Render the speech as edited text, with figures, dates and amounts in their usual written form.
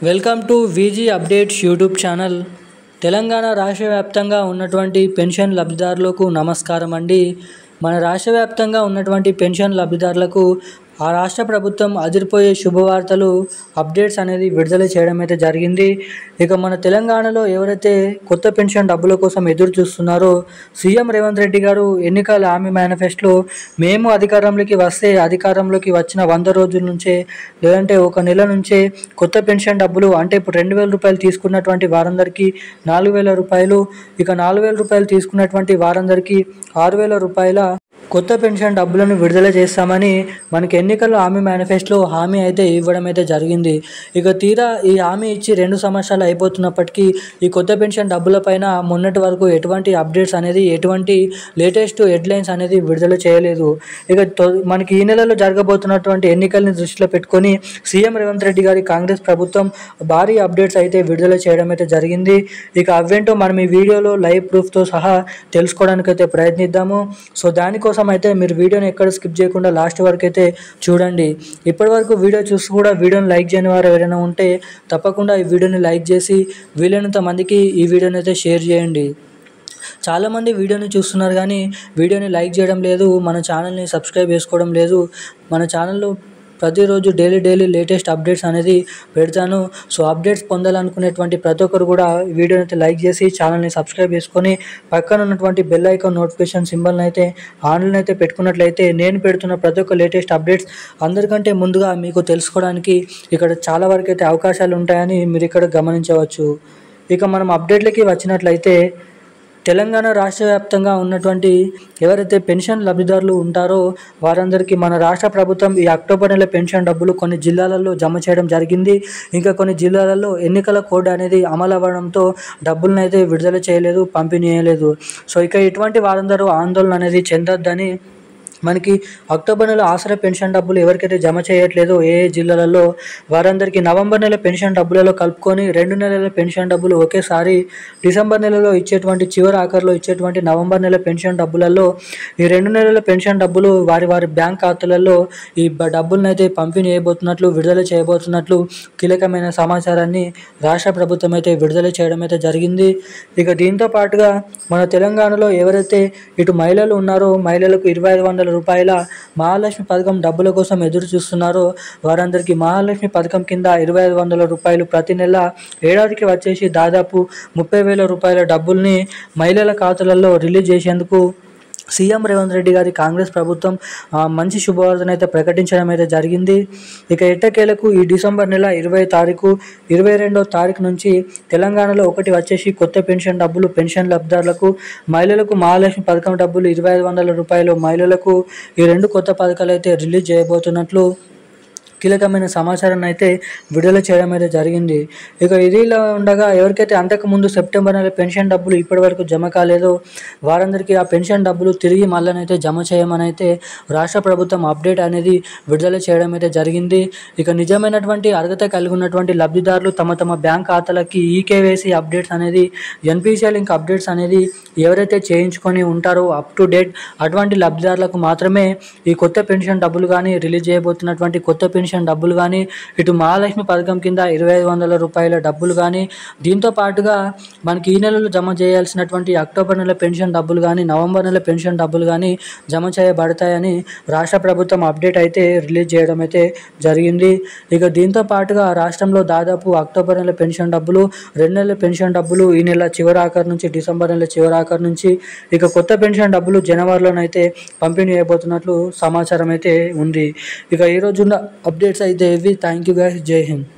Welcome to VG updates YouTube channel. Telangana రాష్ట్ర వ్యాప్తంగా ఉన్నటువంటి పెన్షన్ లబ్ధిదారులకు నమస్కారం అండి. మన రాష్ట్ర వ్యాప్తంగా ఉన్నటువంటి పెన్షన్ లబ్ధిదారులకు ఆ రాష్ట్ర ప్రభుత్వం అదిరిపోయే శుభవార్తలు అప్డేట్స్ అనేది విడుదల చేయడం అయితే జరిగింది. ఇక మన తెలంగాణలో ఎవరైతే కొత్త పెన్షన్ డబ్బుల కోసం ఎదురు చూస్తున్నారో సీఎం రేవంత్ రెడ్డి గారు ఎన్నికల హామీ మేనిఫెస్టోలో మేము అధికారంలోకి వస్తే అధికారంలోకి వచ్చిన 100 రోజుల నుంచే లేదంటే ఒక నెల నుంచే కొత్త పెన్షన్ డబ్బులు అంటే ఇప్పుడు 2,000 రూపాయలు తీసుకున్నటువంటి వారందరికీ 4,000 రూపాయలు, ఇక 4,000 రూపాయలు తీసుకున్నటువంటి వారందరికీ 6,000 రూపాయల కొత్త పెన్షన్ డబ్బులను విడుదల చేస్తామని మనకి ఎన్నికల హామీ మేనిఫెస్టోలో హామీ అయితే ఇవ్వడం అయితే జరిగింది. ఇక తీరా ఈ హామీ ఇచ్చి 2 సంవత్సరాలు అయిపోతున్నప్పటికీ ఈ కొత్త పెన్షన్ డబ్బులపైన మొన్నటి వరకు ఎటువంటి అప్డేట్స్ అనేది ఎటువంటి లేటెస్ట్ హెడ్లైన్స్ అనేది విడుదల చేయలేదు. ఇక మనకి ఈ నెలలో జరగబోతున్నటువంటి ఎన్నికల్ని దృష్టిలో పెట్టుకొని సీఎం రేవంత్ రెడ్డి గారి కాంగ్రెస్ ప్రభుత్వం భారీ అప్డేట్స్ అయితే విడుదల చేయడం అయితే జరిగింది. ఇక అవేంటో మనం ఈ వీడియోలో లైవ్ ప్రూఫ్తో సహా తెలుసుకోవడానికైతే ప్రయత్నిద్దాము. సో దానికోసం అయితే మీరు వీడియోని ఎక్కడ స్కిప్ చేయకుండా లాస్ట్ వరకు అయితే చూడండి. ఇప్పటివరకు వీడియో చూసి కూడా వీడియోని లైక్ చేయని వారు ఎవరైనా ఉంటే తప్పకుండా ఈ వీడియోని లైక్ చేసి వీలైనంత మందికి ఈ వీడియోని అయితే షేర్ చేయండి. చాలామంది వీడియోని చూస్తున్నారు కానీ వీడియోని లైక్ చేయడం లేదు, మన ఛానల్ని సబ్స్క్రైబ్ చేసుకోవడం లేదు. మన ఛానల్లో ప్రతిరోజు డైలీ లేటెస్ట్ అప్డేట్స్ అనేది పెడతాను. సో అప్డేట్స్ పొందాలనుకునేటువంటి ప్రతి ఒక్కరు కూడా వీడియోని అయితే లైక్ చేసి ఛానల్ని సబ్స్క్రైబ్ చేసుకొని పక్కన ఉన్నటువంటి బెల్ ఐకాన్ నోటిఫికేషన్ సింబల్ని అయితే ఆన్లైన్ అయితే పెట్టుకున్నట్లయితే నేను పెడుతున్న ప్రతి ఒక్క లేటెస్ట్ అప్డేట్స్ అందరికంటే ముందుగా మీకు తెలుసుకోవడానికి ఇక్కడ చాలా వరకు అయితే అవకాశాలు ఉంటాయని మీరు ఇక్కడ గమనించవచ్చు. ఇక మనం అప్డేట్లకి వచ్చినట్లయితే తెలంగాణ రాష్ట్ర వ్యాప్తంగా ఉన్నటువంటి ఎవరైతే పెన్షన్ లబ్ధిదారులు ఉంటారో వారందరికీ మన రాష్ట్ర ప్రభుత్వం ఈ అక్టోబర్ నెల పెన్షన్ డబ్బులు కొన్ని జిల్లాలలో జమ చేయడం జరిగింది. ఇంకా కొన్ని జిల్లాలలో ఎన్నికల కోడ్ అనేది అమలు అవ్వడంతో డబ్బులను అయితే విడుదల చేయలేదు, పంపిణీ చేయలేదు. సో ఇక ఇటువంటి వారందరూ ఆందోళన అనేది చెందొద్దని మనకి అక్టోబర్ నెల ఆసరా పెన్షన్ డబ్బులు ఎవరికైతే జమ చేయట్లేదో ఏ జిల్లాలలో వారందరికీ నవంబర్ నెల పెన్షన్ డబ్బులలో కలుపుకొని 2 నెలల పెన్షన్ డబ్బులు ఒకేసారి డిసెంబర్ నెలలో ఇచ్చేటువంటి చివరి ఆఖరిలో ఇచ్చేటువంటి నవంబర్ నెల పెన్షన్ డబ్బులలో ఈ 2 నెలల పెన్షన్ డబ్బులు వారి బ్యాంక్ ఖాతాలలో ఈ డబ్బులను అయితే పంపిణీ చేయబోతున్నట్లు విడుదల చేయబోతున్నట్లు కీలకమైన సమాచారాన్ని రాష్ట్ర ప్రభుత్వం అయితే విడుదల చేయడం అయితే జరిగింది. ఇక దీంతో పాటుగా మన తెలంగాణలో ఎవరైతే ఇటు మహిళలు ఉన్నారో మహిళలకు 2,500 రూపాయల మహాలక్ష్మి పథకం డబ్బుల కోసం ఎదురు చూస్తున్నారో వారందరికీ మహాలక్ష్మి పథకం కింద 2,500 రూపాయలు ప్రతి నెల ఏడాదికి వచ్చేసి దాదాపు 30,000 రూపాయల డబ్బుల్ని మహిళల ఖాతాలలో రిలీజ్ చేసేందుకు సీఎం రేవంత్ రెడ్డి గారి కాంగ్రెస్ ప్రభుత్వం మంచి శుభవార్తను అయితే ప్రకటించడం అయితే జరిగింది. ఇక ఎట్టకేలకు ఈ డిసెంబర్ నెల 20 తారీఖు 22వ తారీఖు నుంచి తెలంగాణలో ఒకటి వచ్చేసి కొత్త పెన్షన్ డబ్బులు పెన్షన్ లబ్ధిదారులకు మహిళలకు మహాలక్ష్మి పథకం డబ్బులు 2,500 రూపాయలు మహిళలకు ఈ 2 కొత్త పథకాలు అయితే రిలీజ్ చేయబోతున్నట్లు కీలకమైన సమాచారాన్ని అయితే విడుదల చేయడం అయితే జరిగింది. ఇక ఇదిలా ఉండగా ఎవరికైతే అంతకుముందు సెప్టెంబర్ నెల పెన్షన్ డబ్బులు ఇప్పటివరకు జమ కాలేదో వారందరికీ ఆ పెన్షన్ డబ్బులు తిరిగి మళ్ళనైతే జమ చేయమని అయితే రాష్ట్ర ప్రభుత్వం అప్డేట్ అనేది విడుదల చేయడం అయితే జరిగింది. ఇక నిజమైనటువంటి అర్హత కలిగి ఉన్నటువంటి లబ్ధిదారులు తమ బ్యాంక్ ఖాతాలకి ఈకేవైసీ అప్డేట్స్ అనేది ఎన్పిసిఐ లింక్ అప్డేట్స్ అనేది ఎవరైతే చేయించుకొని ఉంటారో అప్ టు డేట్ అటువంటి లబ్ధిదారులకు మాత్రమే ఈ కొత్త పెన్షన్ డబ్బులు కానీ రిలీజ్ చేయబోతున్నటువంటి కొత్త పెన్షన్ డబ్బులు కానీ ఇటు మహాలక్ష్మి పథకం కింద 2,500 రూపాయల డబ్బులు కానీ దీంతో పాటుగా మనకి ఈ నెలలో జమ చేయాల్సినటువంటి అక్టోబర్ నెల పెన్షన్ డబ్బులు కానీ నవంబర్ నెల పెన్షన్ డబ్బులు కానీ జమ చేయబడతాయని రాష్ట్ర ప్రభుత్వం అప్డేట్ అయితే రిలీజ్ చేయడం అయితే జరిగింది. ఇక దీంతో పాటుగా రాష్ట్రంలో దాదాపు అక్టోబర్ నెల పెన్షన్ డబ్బులు 2 నెలల పెన్షన్ డబ్బులు ఈ నెల చివరి ఆఖరి నుంచి డిసెంబర్ నెల చివరి ఆఖరి నుంచి ఇక కొత్త పెన్షన్ డబ్బులు జనవరిలోనైతే పంపిణీ అయిపోతున్నట్లు సమాచారం అయితే ఉంది. ఇక ఈరోజున్న అప్డేట్స్ అయితే ఇవి. Thank you guys. జై హింద్.